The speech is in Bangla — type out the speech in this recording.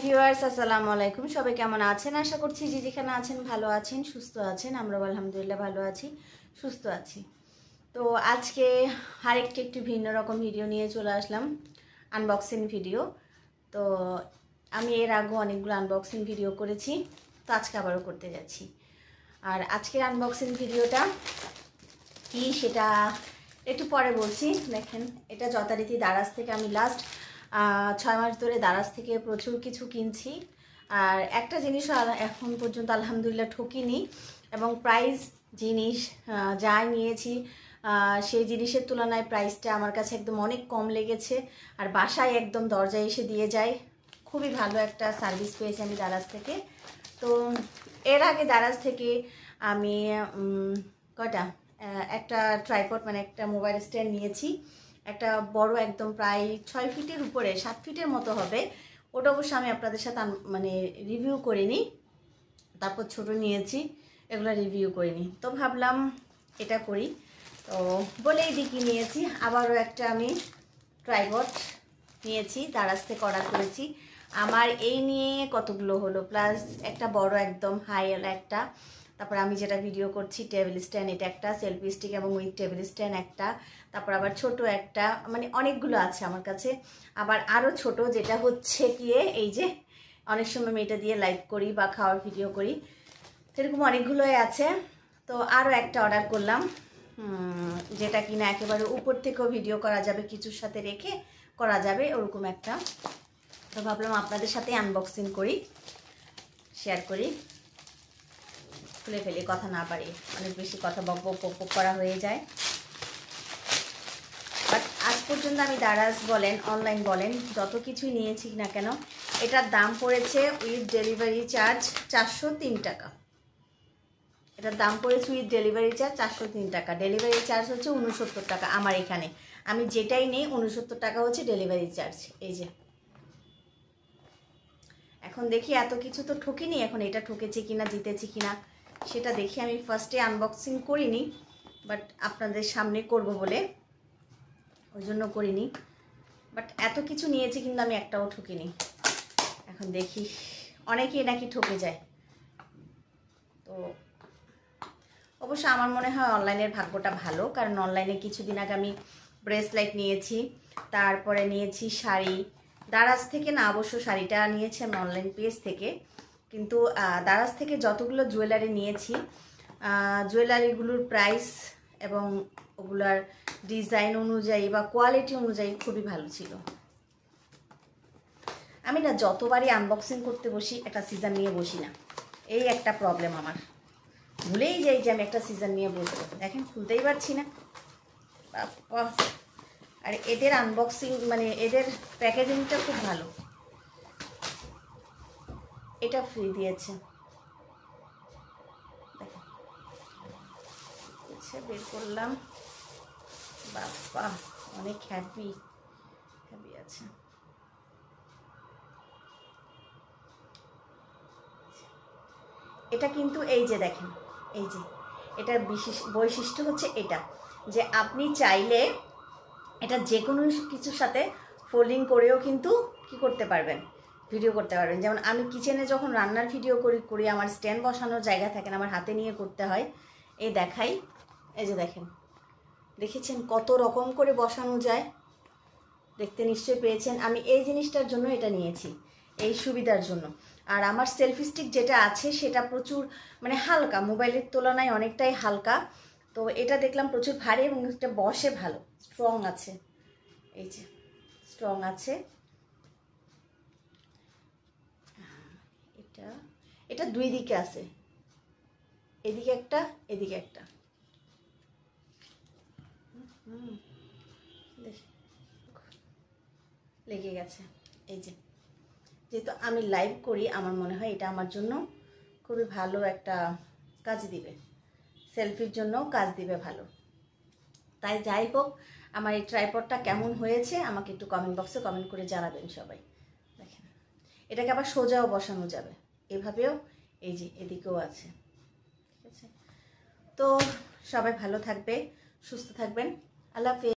ভিউয়ার্স আসসালামু আলাইকুম, সবাই কেমন আছেন? আশা করছি যে যেখানে আছেন ভালো আছেন, সুস্থ আছেন। আমরা আলহামদুলিল্লাহ ভালো আছি, সুস্থ আছি। তো আজকে একটু ভিন্ন রকম ভিডিও নিয়ে চলে আসলাম, আনবক্সিং ভিডিও। তো আমি এর আগে অনেকগুলো আনবক্সিং ভিডিও করেছি, তো আজকে আবারও করতে যাচ্ছি। আর আজকের আনবক্সিং ভিডিওটা কি সেটা একটু পরে বলছি। দেখেন, এটা যথারীতি দারাজ থেকে আমি লাস্ট 6 মাস ধরে দারাজ থেকে প্রচুর কিছু কিনছি। আর একটা জিনিসও এখন পর্যন্ত আলহামদুলিল্লাহ ঠকিনি, এবং প্রাইস জিনিস যা নিয়েছি সেই জিনিসের তুলনায় প্রাইসটা আমার কাছে একদম অনেক কম লেগেছে। আর বাসায় একদম দরজায় এসে দিয়ে যায়। খুবই ভালো একটা সার্ভিস পেয়েছি আমি দারাজ থেকে। তো এর আগে দারাজ থেকে আমি একটা ট্রাইপড মানে একটা মোবাইল স্ট্যান্ড নিয়েছি, একটা বড় একদম প্রায় 6 ফিটের উপরে, 7 ফিটের মতো হবে। ওটা অবশ্য আমি আপনাদের সাথে মানে রিভিউ করিনি। তারপর ছোট নিয়েছি, এগুলো রিভিউ করিনি। তো ভাবলাম এটা করি, তো বলেই দিকি নিয়েছি। আবারও একটা আমি ট্রাইপড নিয়েছি, দারাজ থেকে অর্ডার করেছি। আমার এই নিয়ে কতগুলো হলো, প্লাস একটা বড় একদম হাইয়ের একটা, তারপর আমি যেটা ভিডিও করছি টেবিল স্ট্যান্ড, এটা একটা সেলফি স্টিক এবং উইথ টেবিল স্ট্যান্ড একটা, তারপর আবার ছোট একটা, মানে অনেকগুলো আছে আমার কাছে। আবার আরও ছোট যেটা হচ্ছে গিয়ে এই যে অনেক সময় আমি এটা দিয়ে লাইভ করি বা খাওয়ার ভিডিও করি, সেরকম অনেকগুলোই আছে। তো আরও একটা অর্ডার করলাম, যেটা কিনা একেবারে উপর থেকেও ভিডিও করা যাবে, কিছুর সাথে রেখে করা যাবে ওরকম একটা। তো ভাবলাম আপনাদের সাথে আনবক্সিং করি, শেয়ার করি। খুলে ফেলি, কথা না পারি, অনেক বেশি কথা বক করা হয়ে যায়। বাট আজ পর্যন্ত আমি দারাজ বলেন অনলাইন বলেন যত কিছুই নিয়েছি না কেন, এটার দাম পড়েছে উইথ ডেলিভারি চার্জ 403 টাকা। এটার দাম পড়েছে উইথ ডেলিভারি চার্জ 403 টাকা। ডেলিভারি চার্জ হচ্ছে 69 টাকা আমার এখানে। আমি যেটাই নেই 69 টাকা হচ্ছে ডেলিভারি চার্জ। এই যে এখন দেখি, এত কিছু তো ঠকিনি, এখন এটা ঠকেছি কিনা জিতেছি কিনা সেটা দেখি। আমি ফার্স্টে আনবক্সিং করিনি, বাট আপনাদের সামনে করব বলে ওই জন্য করিনি। বাট এত কিছু নিয়েছি কিন্তু আমি একটাও ঠকিনি। এখন দেখি, অনেকেই নাকি ঠকে যায়। তো অবশ্য আমার মনে হয় অনলাইনের ভাগ্যটা ভালো, কারণ অনলাইনে কিছুদিন আগে আমি ব্রেসলেট নিয়েছি, তারপরে নিয়েছি শাড়ি। দারাজ থেকে না, অবশ্য শাড়িটা নিয়েছি আমি অনলাইন পেজ থেকে। কিন্তু দারাজ থেকে যতগুলো জুয়েলারি নিয়েছি, জুয়েলারিগুলোর প্রাইস এবং ওগুলার ডিজাইন অনুযায়ী বা কোয়ালিটি অনুযায়ী খুবই ভালো ছিল। আমি না যতবারই আনবক্সিং করতে বসি একটা সিজন নিয়ে বসি না, এই একটা প্রবলেম আমার। ভুলেই যাই যে আমি একটা সিজন নিয়ে বসবো। দেখেন, খুলতেই পারছি না। আর এদের আনবক্সিং মানে এদের প্যাকেজিংটা খুব ভালো। এটা ফ্রি দিয়েছে, দেখেন বের করলাম। বাবা, অনেক হ্যাপি আছে। এটা কিন্তু এই যে দেখেন, এই যে এটার বিশেষ বৈশিষ্ট্য হচ্ছে এটা, যে আপনি চাইলে এটা যে কোনো কিছুর সাথে ফোল্ডিং করেও কিন্তু কি করতে পারবেন, ভিডিও করতে পারবেন। যেমন আমি কিচেনে যখন রান্নার ভিডিও করি আমার স্ট্যান্ড বসানোর জায়গা থাকে না, আমার হাতে নিয়ে করতে হয়। এই দেখাই, এই যে দেখেন, দেখেছেন কত রকম করে বসানো যায়, দেখতে নিশ্চয়ই পেয়েছেন। আমি এই জিনিসটার জন্য এটা নিয়েছি, এই সুবিধার জন্য। আর আমার সেলফি স্টিক যেটা আছে সেটা প্রচুর মানে হালকা, মোবাইলের তুলনায় অনেকটাই হালকা। তো এটা দেখলাম প্রচুর ভারী এবং এটা বসে ভালো, স্ট্রং আছে। এই যে স্ট্রং আছে। এটা এটা দুই দিকে আছে, এদিকে একটা এদিকে একটা। লেগে গেছে। এই যে যেহেতু আমি লাইভ করি, আমার মনে হয় এটা আমার জন্য খুবই ভালো একটা কাজ দিবে, সেলফির জন্য কাজ দিবে ভালো। তাই যাই হোক, আমার এই ট্রাইপডটা কেমন হয়েছে আমাকে একটু কমেন্ট বক্সে কমেন্ট করে জানাবেন সবাই। দেখেন, এটাকে আবার সোজাও বসানো যাবে, এভাবেও। এই যে এদিকেও আছে, ঠিক আছে। তো সবাই ভালো থাকবে, সুস্থ থাকবেন। আল্লাহ হাফেজ।